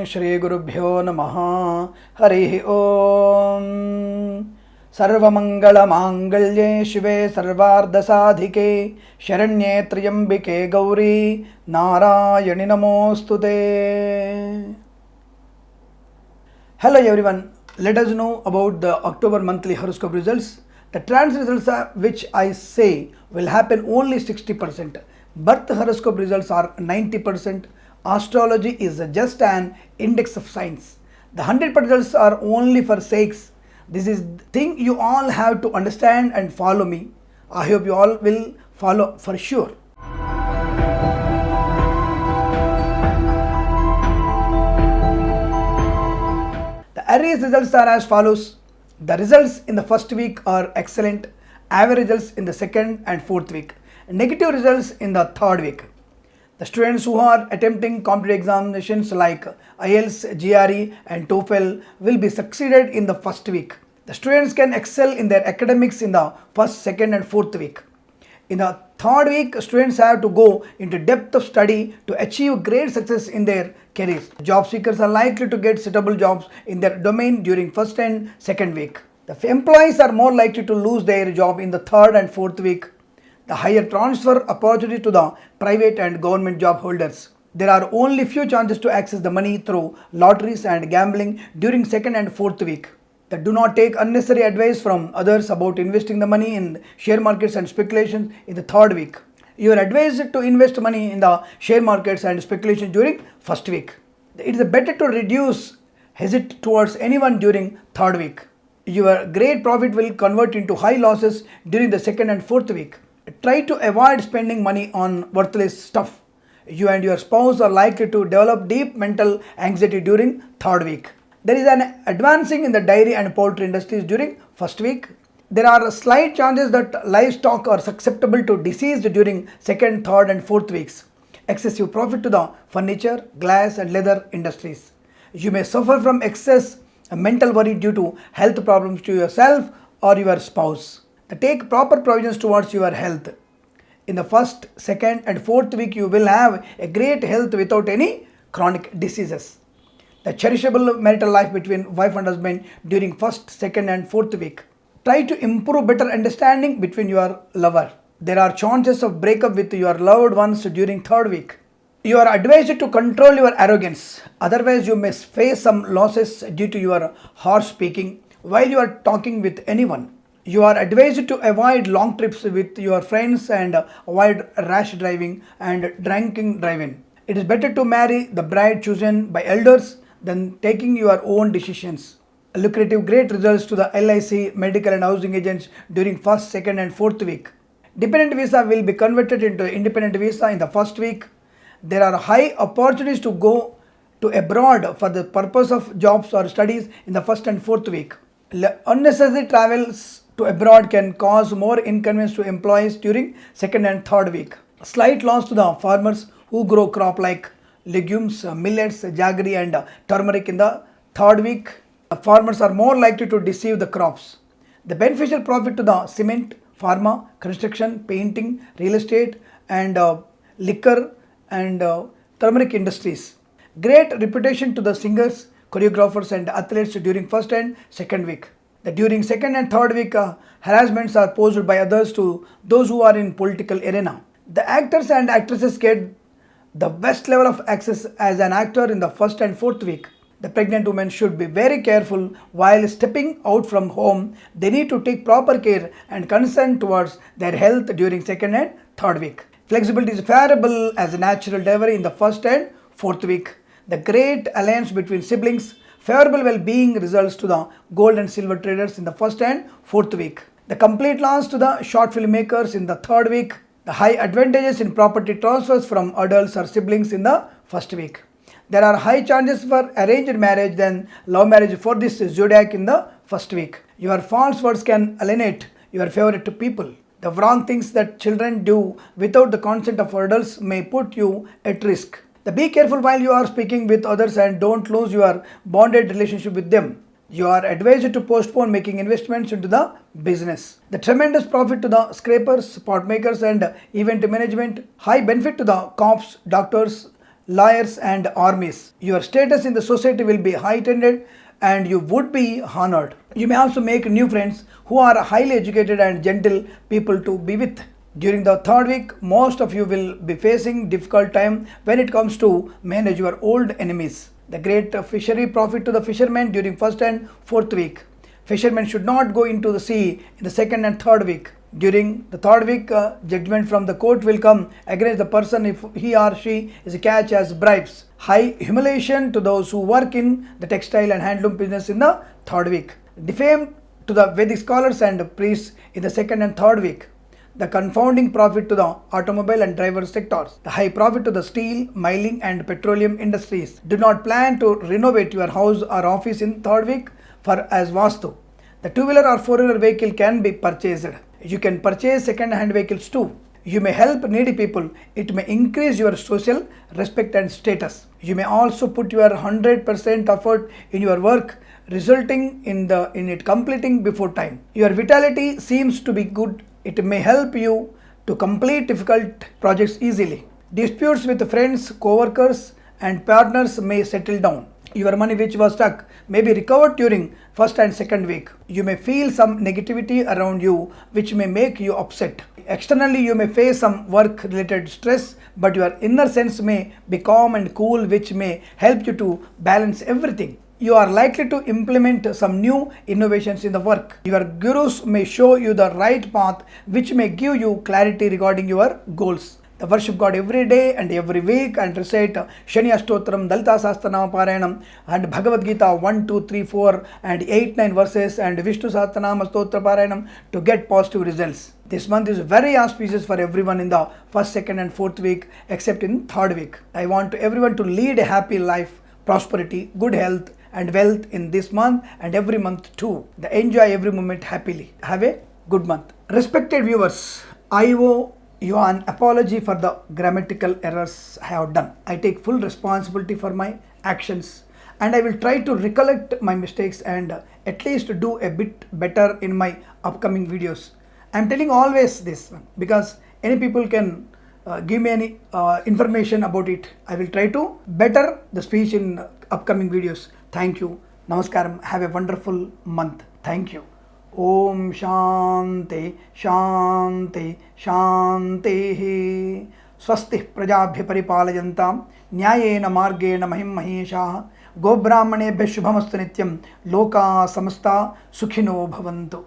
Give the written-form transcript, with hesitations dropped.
श्रीगुरुभ्यो नमः। हरिः ओम। सर्वमंगलमांगल्ये शिवे सर्वार्धसाधिके शरण्ये त्र्यंबिके गौरी नारायणि नमोस्तुते। Hello everyone, let us know about the October monthly horoscope results. The trans results are, which I say will happen only 60%. Birth horoscope results are 90%. Astrology is just an index of science. The 100% results are only for sakes. This is the thing you all have to understand and follow me. I hope you all will follow for sure. The Aries results are as follows. The results in the first week are excellent. Average results in the second and fourth week. Negative results in the third week. The students who are attempting competitive examinations like IELTS, GRE and TOEFL will be succeeded in the first week. The students can excel in their academics in the first, second and fourth week. In the third week, students have to go into depth of study to achieve great success in their careers. Job seekers are likely to get suitable jobs in their domain during first and second week. The employees are more likely to lose their job in the third and fourth week. The higher transfer opportunity to the private and government job holders. There are only few chances to access the money through lotteries and gambling during second and fourth week. Do not take unnecessary advice from others about investing the money in share markets and speculations in the third week. You are advised to invest money in the share markets and speculation during first week. It is better to reduce hesitate towards anyone during third week. Your great profit will convert into high losses during the second and fourth week. Try to avoid spending money on worthless stuff. You and your spouse are likely to develop deep mental anxiety during third week. There is an advancing in the dairy and poultry industries during first week. There are slight chances that livestock are susceptible to disease during second, third and fourth weeks. Excessive profit to the furniture, glass and leather industries. You may suffer from excess mental worry due to health problems to yourself or your spouse. Take proper provisions towards your health. In the first, second and fourth week you will have a great health without any chronic diseases. The cherishable marital life between wife and husband during first, second and fourth week. Try to improve better understanding between your lover. There are chances of breakup with your loved ones during third week. You are advised to control your arrogance, otherwise you may face some losses due to your harsh speaking while you are talking with anyone. You are advised to avoid long trips with your friends and avoid rash driving and drinking driving. It is better to marry the bride chosen by elders than taking your own decisions. Lucrative great results to the LIC, medical and housing agents during first, second and fourth week. Dependent visa will be converted into independent visa in the first week. There are high opportunities to go to abroad for the purpose of jobs or studies in the first and fourth week. Unnecessary travels to abroad can cause more inconvenience to employees during second and third week. Slight loss to the farmers who grow crop like legumes, millets, jaggery and turmeric in the third week. The farmers are more likely to deceive the crops. The beneficial profit to the cement, pharma, construction, painting, real estate and liquor and turmeric industries. Great reputation to the singers, choreographers and athletes during first and second week. During second and third week, harassments are posed by others to those who are in political arena. The actors and actresses get the best level of access as an actor in the first and fourth week. The pregnant women should be very careful while stepping out from home. They need to take proper care and concern towards their health during second and third week. Flexibility is favorable as a natural delivery in the first and fourth week. The great alliance between siblings. Favorable well-being results to the gold and silver traders in the first and fourth week. The complete loss to the short filmmakers in the third week. The high advantages in property transfers from adults or siblings in the first week. There are high chances for arranged marriage than love marriage for this zodiac in the first week. Your false words can alienate your favorite people. The wrong things that children do without the consent of adults may put you at risk. Be careful while you are speaking with others and don't lose your bonded relationship with them. You are advised to postpone making investments into the business. The tremendous profit to the scrapers, pot makers and event management. High benefit to the cops, doctors, lawyers, and armies. Your status in the society will be heightened and you would be honored. You may also make new friends who are highly educated and gentle people to be with. During the third week, most of you will be facing difficult time when it comes to manage your old enemies. The great fishery profit to the fishermen during first and fourth week. Fishermen should not go into the sea in the second and third week. During the third week, judgment from the court will come against the person if he or she is catched as bribes. High humiliation to those who work in the textile and handloom business in the third week. Defame to the Vedic scholars and priests in the second and third week. The confounding profit to the automobile and driver sectors. The high profit to the steel, mining and petroleum industries. Do not plan to renovate your house or office in third week for as Vastu. The two-wheeler or four-wheeler vehicle can be purchased. You can purchase second-hand vehicles too. You may help needy people. It may increase your social respect and status. You may also put your 100% effort in your work, resulting in it completing before time. Your vitality seems to be good. It may help you to complete difficult projects easily. Disputes with friends, co-workers and partners may settle down. Your money which was stuck may be recovered during first and second week. You may feel some negativity around you which may make you upset. Externally, you may face some work related stress, but your inner sense may be calm and cool, which may help you to balance everything. You are likely to implement some new innovations in the work. Your gurus may show you the right path, which may give you clarity regarding your goals. The worship God every day and every week and recite Shani Ashtotram, Dalita Sahasranama Parayanam and Bhagavad Gita 1, 2, 3, 4 and 8, 9 verses and Vishnu Sahasranama Stotra Parayanam to get positive results. This month is very auspicious for everyone in the first, second and fourth week except in third week. I want everyone to lead a happy life, prosperity, good health and wealth in this month and every month too. Enjoy every moment happily. Have a good month. Respected viewers, I owe you an apology for the grammatical errors I have done. I take full responsibility for my actions and I will try to recollect my mistakes and at least do a bit better in my upcoming videos. I am telling always this one because any people can give me any information about it. I will try to better the speech in upcoming videos. Thank you. Namaskaram. Have a wonderful month. Thank you. Om Shanti Shanti Shanti Swasti Prajabhya Paripalayantam Nyayena Margena Mahim Maheshaha Gobrahmanebhya Shubhamastu Nityam Loka Samasta Sukhino Bhavantu.